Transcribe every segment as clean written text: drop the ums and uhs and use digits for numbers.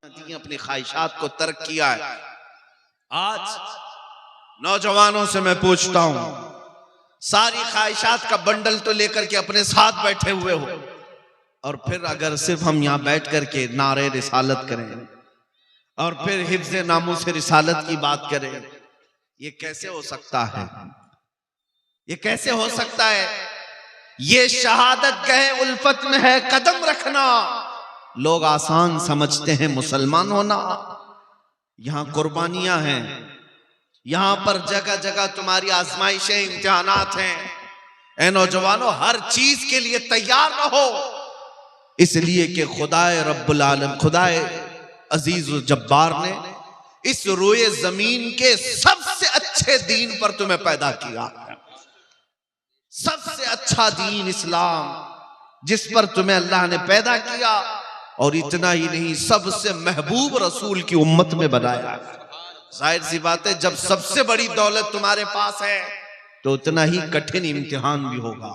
अपनी ख्वाहिशात को तर्क किया है। आज नौजवानों से मैं पूछता हूं, सारी ख्वाहिशात का बंडल तो लेकर के अपने साथ बैठे हुए हो, और फिर अगर सिर्फ हम यहां बैठ करके नारे रिसालत करें और फिर हिफ्ज़ नामूस रिसालत की बात करें, ये कैसे हो सकता है? ये कैसे हो सकता है? ये शहादत गए उल्फत में है कदम रखना। लोग आसान समझते हैं मुसलमान होना। यहां कुर्बानियां हैं, यहां पर जगह जगह तुम्हारी आजमाइशें, इम्तिहानात हैं। ऐ नौजवानों, हर चीज के लिए तैयार रहो, इसलिए कि खुदाए रब्बुल आलम, खुदाए अजीज व जब्बार ने इस रोए जमीन के सबसे अच्छे दीन पर तुम्हें पैदा किया। सबसे अच्छा दीन इस्लाम, जिस पर तुम्हें अल्लाह ने पैदा किया, और इतना ही नहीं, सबसे महबूब रसूल की उम्मत में बनाया। जाहिर सी बात है, जब सबसे बड़ी दौलत तुम्हारे पास है तो उतना ही कठिन इम्तिहान भी होगा,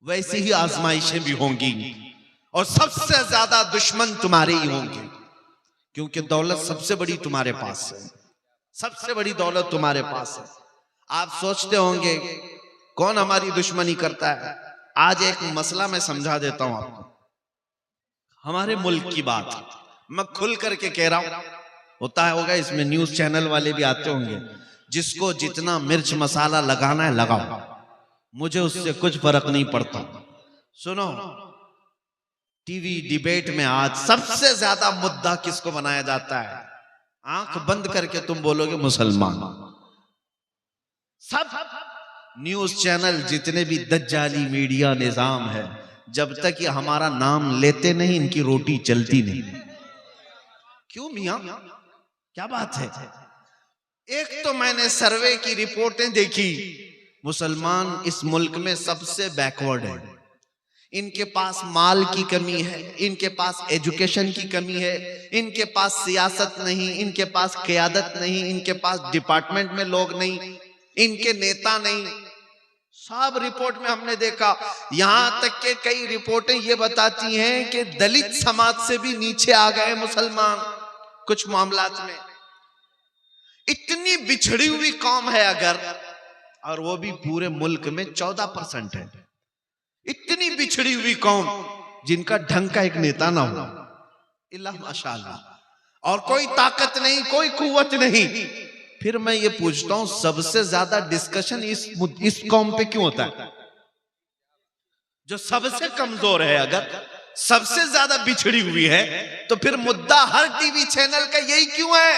वैसी ही आजमाइशें भी होंगी, और सबसे ज्यादा दुश्मन तुम्हारे ही होंगे, क्योंकि दौलत सबसे बड़ी तुम्हारे पास है। सबसे बड़ी दौलत तुम्हारे पास है। आप सोचते होंगे कौन हमारी दुश्मनी करता है? आज एक मसला मैं समझा देता हूं आपको। हमारे मुल्क की बात मैं खुल करके कह रहा हूं, होता है होगा इसमें न्यूज चैनल वाले भी आते होंगे, जिसको जितना मिर्च मसाला लगाना है लगाओ, मुझे उससे कुछ फर्क नहीं पड़ता। सुनो, टीवी डिबेट में आज सबसे ज्यादा मुद्दा किसको बनाया जाता है? आंख बंद करके तुम बोलोगे मुसलमान। सब न्यूज चैनल, जितने भी दज्जाली मीडिया निजाम है, जब तक ये हमारा नाम लेते नहीं, इनकी रोटी चलती नहीं। क्यों मियां, क्या बात है? एक तो मैंने सर्वे की रिपोर्टें देखी, मुसलमान इस मुल्क में सबसे बैकवर्ड है। इनके पास माल की कमी है, इनके पास एजुकेशन की कमी है, इनके पास सियासत नहीं, इनके पास क़यादत नहीं, इनके पास डिपार्टमेंट में लोग नहीं, इनके नेता नहीं। सब रिपोर्ट में हमने देखा, यहां तक के कई रिपोर्टें ये बताती हैं कि दलित समाज से भी नीचे आ गए मुसलमान कुछ मामलात में। इतनी बिछड़ी हुई कौम है अगर, और वो भी पूरे मुल्क में 14% है। इतनी बिछड़ी हुई कौम जिनका ढंग का एक नेता ना हो, इल्ला माशाअल्लाह, और कोई ताकत नहीं, कोई कुव्वत नहीं। फिर मैं ये पूछता हूं, सबसे ज्यादा डिस्कशन इस कौम पे क्यों होता है? जो सबसे कमजोर है, अगर सबसे ज्यादा बिछड़ी हुई है, तो फिर मुद्दा हर टीवी चैनल का यही क्यों है?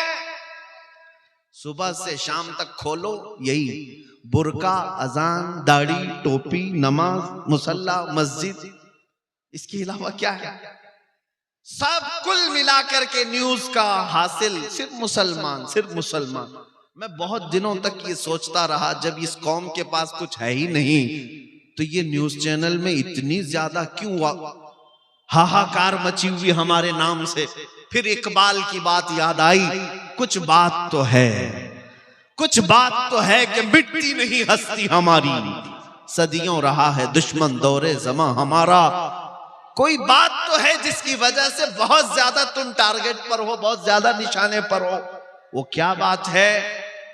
सुबह से शाम तक खोलो यही, बुर्का, अजान, दाढ़ी, टोपी, नमाज, मुसल्ला, मस्जिद, इसके अलावा क्या है? सब कुल मिलाकर के न्यूज का हासिल सिर्फ मुसलमान, सिर्फ मुसलमान। मैं बहुत दिनों तक ये सोचता रहा, जब इस कौम के पास कुछ है ही नहीं, तो ये न्यूज चैनल में इतनी ज्यादा क्यों हाहाकार मची हुई हमारे नाम से। फिर इकबाल की बात याद आई, कुछ बात तो है, कुछ बात तो है कि मिटती नहीं हस्ती हमारी, सदियों रहा है दुश्मन दौरे ज़मां हमारा। कोई बात तो है जिसकी वजह से बहुत ज्यादा तुम टारगेट पर हो, बहुत ज्यादा निशाने पर हो। वो क्या बात है?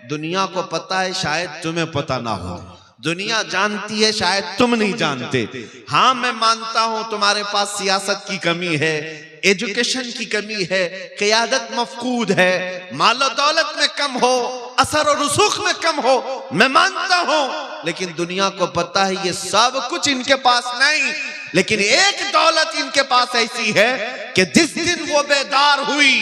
दुनिया को पता है, शायद तुम्हें पता ना हो। दुनिया जानती है, शायद तुम नहीं जानते। हाँ, मैं मानता हूं तुम्हारे पास सियासत की कमी है, एजुकेशन की कमी है, क़यादत मफकूद है, मालो दौलत में कम हो, असर और रुसूख में कम हो, मैं मानता हूं। लेकिन दुनिया को पता है ये सब कुछ इनके पास नहीं। लेकिन एक दौलत इनके पास ऐसी है कि जिस दिन वो बेदार हुई,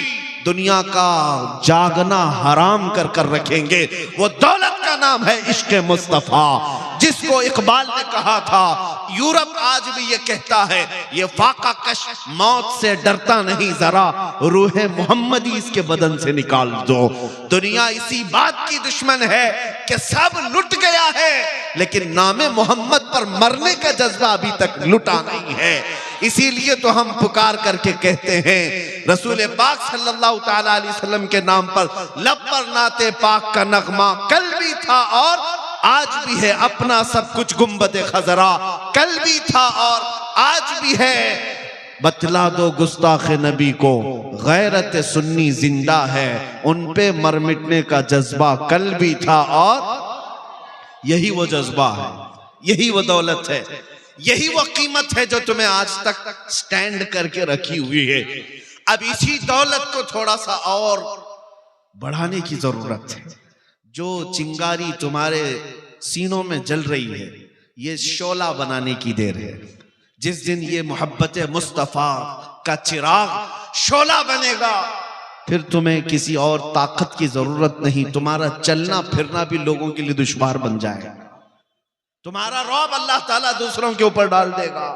दुनिया का जागना हराम कर कर रखेंगे। वो दौलत का नाम है इश्क़ मुस्तफा, जिसको इकबाल ने कहा था। यूरोप आज भी ये कहता है, ये फाका कश मौत से डरता नहीं, जरा रूह मोहम्मदी इसके बदन से निकाल दो। दुनिया इसी बात की दुश्मन है कि सब लुट गया है, लेकिन नामे मोहम्मद पर मरने का जज्बा अभी तक लुटा नहीं है। इसीलिए तो हम पुकार करके कहते हैं, रसूल पाक सल्लल्लाहु ताला अलैहि वसल्लम के नाम पर लब पर नाते पाक का नगमा कल भी था और आज भी है। अपना सब कुछ गुंबद खजरा कल भी था और आज भी है। बतला दो गुस्ताख नबी को गैरत सुन्नी जिंदा है, उन पे मर मिटने का जज्बा कल भी था और यही वो जज्बा है, यही वो दौलत है, यही वो कीमत है जो तुम्हें आज तक स्टैंड करके रखी हुई है। अब इसी दौलत को थोड़ा सा और बढ़ाने की जरूरत है। जो चिंगारी तुम्हारे सीनों में जल रही है, ये शोला बनाने की देर है। जिस दिन ये मोहब्बत मुस्तफा का चिराग शोला बनेगा, फिर तुम्हें किसी और ताकत की जरूरत नहीं। तुम्हारा चलना फिरना भी लोगों के लिए दुश्वार बन जाएगा। तुम्हारा रौब अल्लाह ताला दूसरों के ऊपर डाल देगा।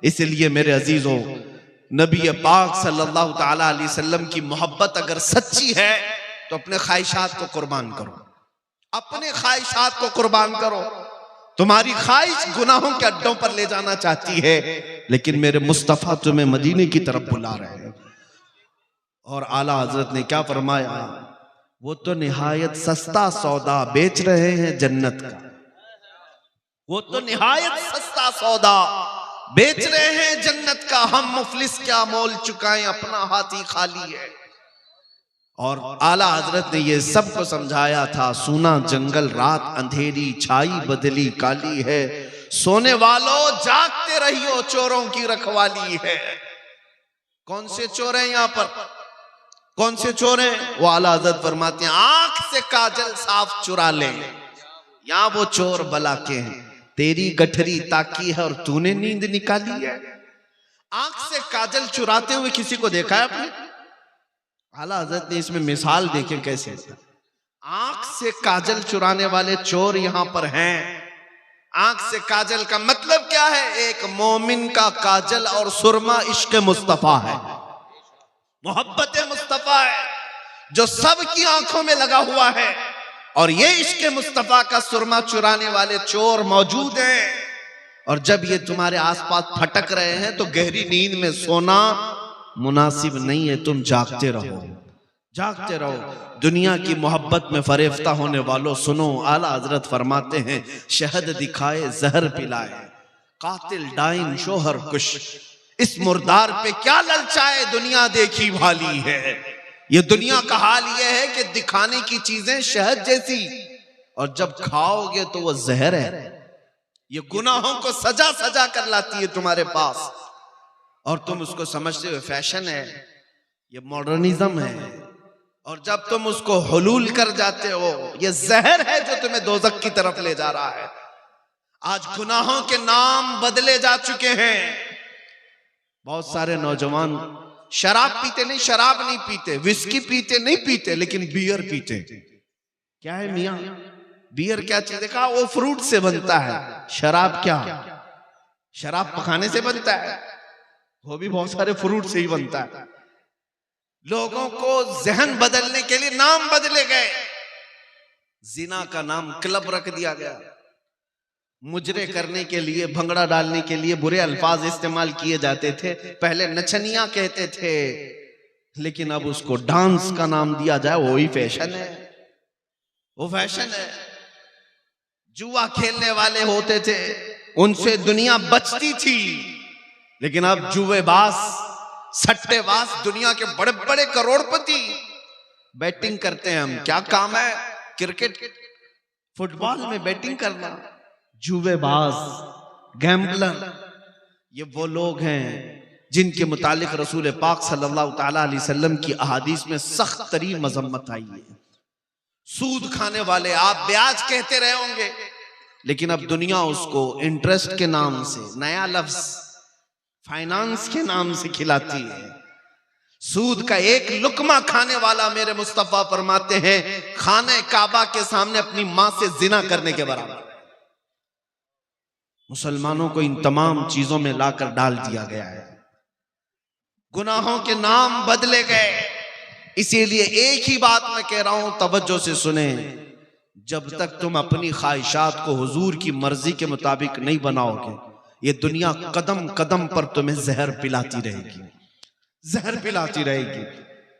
इसलिए मेरे अजीजों, नबी पाक सल्लल्लाहु ताला अलैहि वसल्लम की मोहब्बत अगर सच्ची है तो अपने ख्वाहिशात को कुर्बान करो, अपने ख्वाहिशात को कुर्बान करो। तुम्हारी ख्वाहिश गुनाहों के अड्डों पर ले जाना चाहती है, लेकिन मेरे मुस्तफा तुम्हें मदीने की तरफ बुला रहे हैं। और आला हजरत ने क्या फरमाया, वो तो निहायत सस्ता सौदा बेच रहे हैं जन्नत का, वो तो निहायत सस्ता सौदा बेच रहे हैं जन्नत का। हम मुफलिस क्या मोल चुकाएं, अपना हाथ ही खाली है। और आला हजरत ने ये सबको समझाया था, सुना जंगल रात अंधेरी छाई बदली काली है, सोने वालों जागते रहियो चोरों की रखवाली है। कौन से चोर हैं यहाँ पर, कौन से चोर हैं? वो आला हजरत फरमाते हैं, आंख से काजल साफ चुरा ले, यहाँ वो चोर बला के हैं। तेरी गठरी ताकी है और तूने नींद निकाली है। आंख से काजल चुराते हुए किसी को देखा है आपने? आला हजरत ने इसमें मिसाल देखे कैसे। आंख से काजल चुराने वाले चोर यहां पर हैं। आंख से काजल का मतलब क्या है? एक मोमिन का काजल और सुरमा इश्क मुस्तफा है, मोहब्बत मुस्तफा है, जो सबकी आंखों में लगा हुआ है। और ये इश्क मुस्तफा का सुरमा चुराने वाले चोर मौजूद हैं। और जब ये तुम्हारे आसपास फटक रहे हैं तो गहरी नींद में सोना मुनासिब नहीं है। तुम जागते रहो, जागते रहो। दुनिया की मोहब्बत में फरेफ्ता होने वालों सुनो, आला हजरत फरमाते हैं, शहद दिखाए जहर पिलाए, कातिल डाइन शोहर कुश, इस मुर्दार पे क्या ललचाए, दुनिया देखी भाली है। ये दुनिया का हाल ये है कि दिखाने की चीजें शहद जैसी, और जब खाओगे तो वो जहर है। ये गुनाहों को सजा सजा कर लाती है तुम्हारे पास, और तुम उसको समझते हो फैशन है, ये मॉडर्निज्म है। और जब तुम उसको हुलूल कर जाते हो, ये जहर है जो तुम्हें दोज़ख की तरफ ले जा रहा है। आज गुनाहों के नाम बदले जा चुके हैं। बहुत सारे नौजवान शराब पीते नहीं, शराब नहीं पीते, विस्की पीते नहीं पीते, लेकिन बियर पीते। क्या है मियां, बियर क्या चीज? देखा, वो फ्रूट से बनता है। शराब क्या? शराब पकाने से बनता है, वो भी बहुत सारे फ्रूट से ही बनता है। लोगों को जहन बदलने के लिए नाम बदले गए। जिना का नाम क्लब रख दिया गया, मुजरे करने के लिए, भंगड़ा डालने के लिए बुरे अल्फाज इस्तेमाल किए जाते थे। पहले नचनिया कहते थे, लेकिन अब उसको डांस का नाम दिया जाए, वही फैशन है, वो फैशन है। जुआ खेलने वाले होते थे, उनसे दुनिया बचती थी, लेकिन अब जुएबाज, सट्टेबाज, दुनिया के बड़े बड़े करोड़पति बैटिंग करते हैं। हम क्या काम है? क्रिकेट, फुटबॉल में बैटिंग करना। जुएबाज, गैम्बलर, ये वो लोग हैं जिनके मुतालिक रसूल पाक सल्लल्लाहु ताला अलैहि वसल्लम की अहादीस में सख्त तरीन मजम्मत आई है। सूद खाने वाले, आप ब्याज कहते रहे होंगे, लेकिन अब दुनिया उसको इंटरेस्ट के नाम से, नया लफ्ज फाइनेंस के नाम से खिलाती है। सूद का एक लुकमा खाने वाला, मेरे मुस्तफा फरमाते हैं, खाने काबा के सामने अपनी मां से जिना करने के बराबर। मुसलमानों को इन तमाम चीजों में लाकर डाल दिया गया है। गुनाहों के नाम बदले गए। इसीलिए एक ही बात मैं कह रहा हूं, तवज्जो से सुने, जब तक तुम अपनी ख्वाहिशात को हुजूर की मर्जी के मुताबिक नहीं बनाओगे, ये दुनिया कदम कदम पर तुम्हें जहर पिलाती रहेगी, जहर पिलाती रहेगी।